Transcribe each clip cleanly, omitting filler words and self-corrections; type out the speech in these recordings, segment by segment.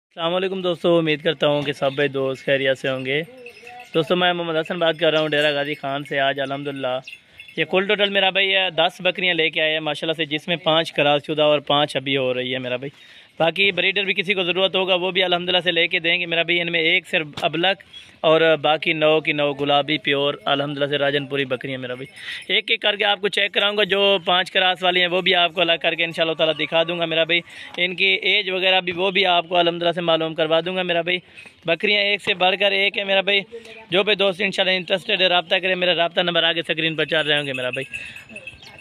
अस्सलाम वालेकुम दोस्तों, उम्मीद करता हूँ कि सब भाई दोस्त खैरियत से होंगे। दोस्तों मैं मोहम्मद हसन बात कर रहा हूँ डेरा गाजी खान से। आज अल्हम्दुलिल्लाह ये कुल टोटल मेरा भाई 10 बकरियाँ लेके आए हैं माशाल्लाह से, जिसमें 5 क्रॉसशुदा और 5 अभी हो रही है मेरा भाई। बाकी ब्रीडर भी किसी को ज़रूरत होगा वो भी अल्हम्दुलिल्लाह से लेके देंगे मेरा भाई। इनमें एक सिर्फ अबलक और बाकी 9 की 9 गुलाबी प्योर अल्हम्दुलिल्लाह से राजनपुरी बकरियाँ मेरा भाई। एक एक करके आपको चेक कराऊंगा। जो 5 क्रास वाली हैं वो भी आपको अलग करके इंशाल्लाह ताला दिखा दूंगा मेरा भाई। इनकी एज वगैरह भी वो भी आपको अल्हम्दुलिल्लाह से मालूम करवा दूंगा मेरा भाई। बकरियाँ एक से बढ़कर एक है मेरा भाई। जो भाई दोस्त इंशाल्लाह इंटरेस्टेड है रब्ता करें। मेरा रब्ता नंबर आगे स्क्रीन पर चल रहे होंगे मेरा भाई।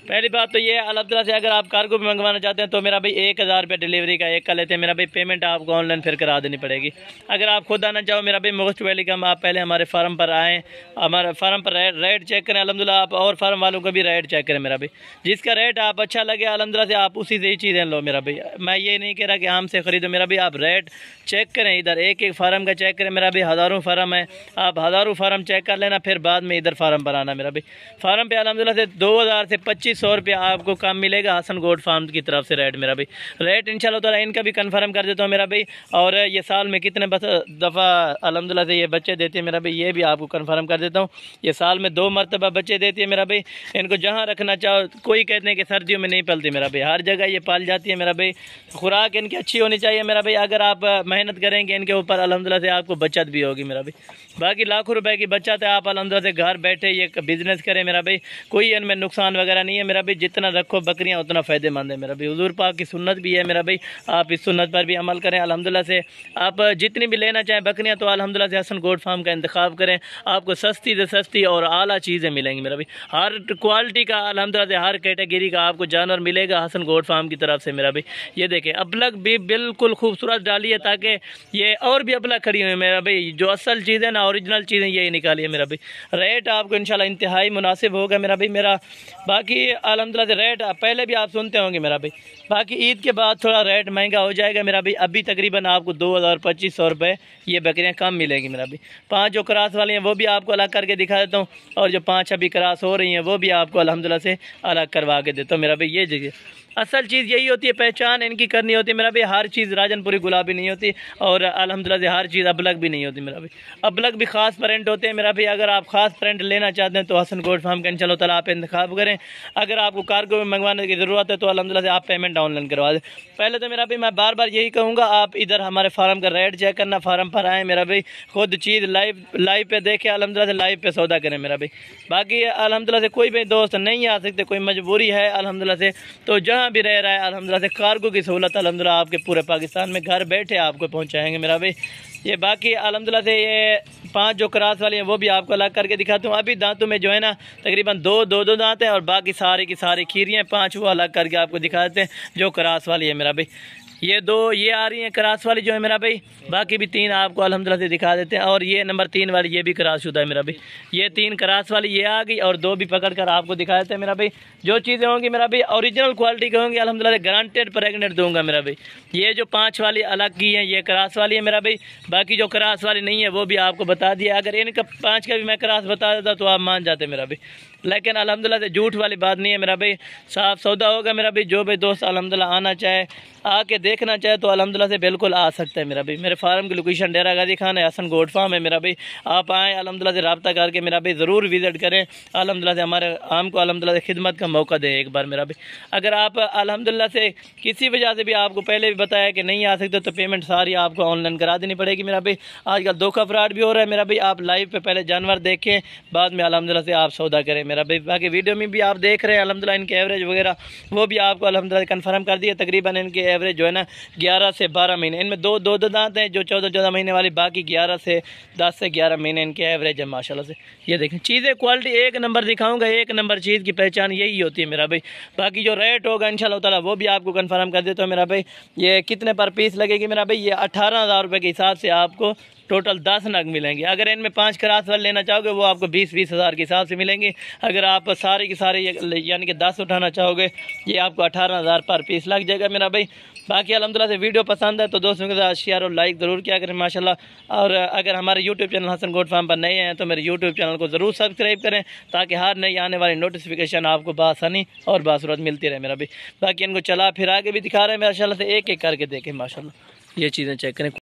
पहली बात तो ये अल्हम्दुलिल्लाह से अगर आप कार्गो भी मंगवाना चाहते हैं तो मेरा भाई 1000 रुपये डिलीवरी का एक का लेते हैं मेरा भाई। पेमेंट आपको ऑनलाइन फिर करा देनी पड़ेगी। अगर आप खुद आना चाहो मेरा भाई मोस्ट वेलकम। आप पहले हमारे फार्म पर आएँ, हमारे फार्म पर रेट चेक करें अल्हम्दुलिल्लाह। आप और फार्म वालों का भी रेट चेक करें मेरा भाई। जिसका रेट आप अच्छा लगे अल्हम्दुलिल्लाह से आप उसी से ही चीज़ें लो मेरा भाई। मैं ये नहीं कह रहा कि हमसे ख़रीदो मेरा भाई। आप रेट चेक करें, इधर एक एक फार्म का चेक करें मेरा भाई। हज़ारों फार्म है, आप हज़ारों फार्म चेक कर लेना, फिर बाद में इधर फार्म पर आना मेरा भाई। फार्म पे अल्हम्दुलिल्लाह से 2000 से 2500 रुपया आपको कम मिलेगा हसन गोट फार्म की तरफ से रेट मेरा भाई। रेट इंशाल्लाह ताला इनका भी कंफर्म कर देता हूँ मेरा भाई। और ये साल में कितने दफ़ा अल्हम्दुलिल्लाह से ये बच्चे देती है मेरा भाई ये भी आपको कंफर्म कर देता हूँ। ये साल में 2 मरतबा बच्चे देती है मेरा भाई। इनको जहाँ रखना चाहो, कोई कहते हैं कि सर्दियों में नहीं पलती मेरा भाई, हर जगह ये पाल जाती है मेरा भाई। खुराक इनकी अच्छी होनी चाहिए मेरा भाई। अगर आप मेहनत करेंगे इनके ऊपर अल्हम्दुलिल्लाह से आपको बचत भी होगी मेरा भाई। बाकी लाखों रुपए की बचत है। आप अल्हम्दुलिल्लाह से घर बैठे ये बिज़नेस करें मेरा भाई। कोई इनमें नुकसान वगैरह नहीं है मेरा भाई। जितना रखो बकरियां उतना फ़ायदेमंद है मेरा भाई। हुजूर पाक की सुन्नत भी है मेरा भाई। आप इस सुन्नत पर भी अमल करें अल्हम्दुलिल्लाह से। आप जितनी भी लेना चाहें बकरियां तो अल्हम्दुलिल्लाह से हसन गोट फार्म का इंतखाब करें। आपको सस्ती से सस्ती और आला चीज़ें मिलेंगी मेरा भाई। हर क्वालिटी का अल्हम्दुलिल्लाह से हर कैटेगरी का आपको जानवर मिलेगा हसन गोट फार्म की तरफ से मेरा भाई। ये देखें अबलक भी बिल्कुल खूबसूरत डाली है, ताकि ये और भी अबलक खड़ी हुई है मेरा भाई। जो असल चीज़ें ना ओरिजिनल चीज़ें यही निकाली है मेरा भाई। रेट आपको इंशाल्लाह इंतहाई मुनासिब होगा मेरा भाई मेरा। बाकी अल्हम्दुलिल्लाह से रेट पहले भी आप सुनते होंगे मेरा भाई। बाकी ईद के बाद थोड़ा रेट महंगा हो जाएगा मेरा भाई। अभी तकरीबन आपको 2000-2500 रुपये ये बकरियाँ कम मिलेंगी मेरा भाई। 5 जो क्रास वाली हैं वो भी आपको अलग करके दिखा देता हूँ, और जो 5 अभी क्रास हो रही हैं वो भी आपको अल्हम्दुलिल्लाह से अलग करवा के देता हूँ मेरा भाई। ये जगह असल चीज़ यही होती है, पहचान इनकी करनी होती है मेरा भाई। हर चीज़ राजनपुरी गुलाबी नहीं होती, और अल्हम्दुलिल्लाह से हर चीज़ अबलक भी नहीं होती मेरा भाई। अबलक भी ख़ास प्रिंट होते हैं मेरा भाई। अगर आप ख़ास प्रिंट लेना चाहते हैं तो हसन गोट फार्म का इंशाल्लाह ताला आप इंतखाब करें। अगर आपको कार्गो में मंगवाने की ज़रूरत है तो अल्हम्दुलिल्लाह से आप पेमेंट ऑनलाइन करवा दें। पहले तो मेरा भाई मैं बार बार यही कहूँगा, आप इधर हमारे फार्म का रेट चेक करना, फार्म पर आएँ मेरा भाई। खुद चीज़ लाइव पे देखें अल्हम्दुलिल्लाह से, लाइव पे सौदा करें मेरा भाई। बाकी अल्हम्दुलिल्लाह से कोई भी दोस्त नहीं आ सकते, कोई मजबूरी है अल्हम्दुलिल्लाह से, तो जहाँ भी रह रहा है अल्हम्दुलिल्लाह से कार्गो की सहूलत अल्हम्दुलिल्लाह आपके पूरे पाकिस्तान में घर बैठे आपको पहुँचाएँगे मेरा भाई। ये बाकी अल्हम्दुलिल्लाह से ये 5 जो क्रास वाली हैं वो भी आपको अलग करके दिखाता हूँ। अभी दांतों में जो है ना तकरीबन दो दांत हैं, और बाकी सारे की सारी खीरियाँ 5 वो अलग करके आपको दिखा देते हैं जो क्रास वाली है मेरा भाई। ये 2 ये आ रही हैं क्रास वाली जो है मेरा भाई। बाकी भी 3 आपको अल्हम्दुलिल्लाह से दिखा देते हैं। और ये नंबर 3 वाली ये भी क्रास शुदा है मेरा भाई। ये 3 क्रास वाली ये आ गई, और 2 भी पकड़ कर आपको दिखा देते हैं मेरा भाई। जो चीज़ें होंगी मेरा भाई ओरिजिनल क्वालिटी की होंगी अल्हम्दुलिल्लाह से, गारंटेड प्रेगनेंट दूंगा मेरा भाई। ये जो 5 वाली अलग की हैं ये क्रास वाली है मेरा भाई। बाकी जो क्रास वाली नहीं है वो भी आपको बता दिया। अगर इनका 5 का भी मैं क्रास बता देता तो आप मान जाते मेरा भाई। लेकिन अल्हम्दुलिल्लाह से झूठ वाली बात नहीं है मेरा भाई। साफ़ सौदा होगा मेरा भाई। जो भाई दोस्त अल्हम्दुलिल्लाह आना चाहे, आके देखना चाहे तो अल्हम्दुलिल्लाह से बिल्कुल आ सकता है मेरा भाई। मेरे फार्म की लोकेशन डेरा गाजी खान है, हसन गोट फार्म है मेरा भाई। आप आएँ अल्हम्दुलिल्लाह से रब्ता करके मेरा भाई ज़रूर विज़िट करें अल्हम्दुलिल्लाह से। हमारे आम को अल्हम्दुलिल्लाह से खिदमत का मौका दें एक बार मेरा भाई। अगर आप अल्हम्दुलिल्लाह से किसी वजह से भी आपको पहले भी बताया कि नहीं आ सकते तो पेमेंट सारी आपको ऑनलाइन करा देनी पड़ेगी मेरा भाई। आजकल धोखा फ्रॉड भी हो रहा है मेरा भाई। आप लाइव पे पहले जानवर देखें, बाद में अल्हम्दुलिल्लाह से आप सौदा करें मेरा भाई। बाकी वीडियो में भी आप देख रहे हैं अल्हम्दुलिल्लाह इनके एवरेज वगैरह वो भी आपको अल्हम्दुलिल्लाह कन्फर्म कर दिया। तकरीबन इनके एवरेज जो है ना 11 से 12 महीने। इनमें दो दांत हैं जो 14 महीने वाली, बाकी 11 से 10 से 11 महीने इनके एवरेज है माशाल्लाह से। ये देखें चीज़ें क्वालिटी एक नंबर दिखाऊंगा। एक नंबर चीज़ की पहचान यही होती है मेरा भाई। बाकी जो रेट होगा इंशाल्लाह ताला वो भी आपको कंफर्म कर देता हूँ मेरा भाई। ये कितने पर पीस लगेगी मेरा भाई। ये 18,000 रुपये के हिसाब से आपको टोटल 10 नग मिलेंगे। अगर इनमें 5 क्रास वाले लेना चाहोगे वो आपको 20-20 हज़ार के हिसाब से मिलेंगे। अगर आप सारे के सारे यानी कि 10 उठाना चाहोगे ये आपको 18,000 पर पीस लग जाएगा मेरा भाई। बाकी अल्हम्दुलिल्लाह से वीडियो पसंद है तो दोस्तों के साथ शेयर और लाइक ज़रूर किया करें माशाल्लाह। और अगर हमारे YouTube channel Hasan goat farm पर नए हैं तो मेरे यूट्यूब चैनल को ज़रूर सब्सक्राइब करें, ताकि हर नई आने वाली नोटिफिकेशन आपको बआसानी और बासूरत मिलती रहे मेरा भी। बाकी इनको चला फिर आगे भी दिखा रहे हैं माशाल्लाह से, एक एक करके देखें माशाल्लाह। ये चीज़ें चेक करें।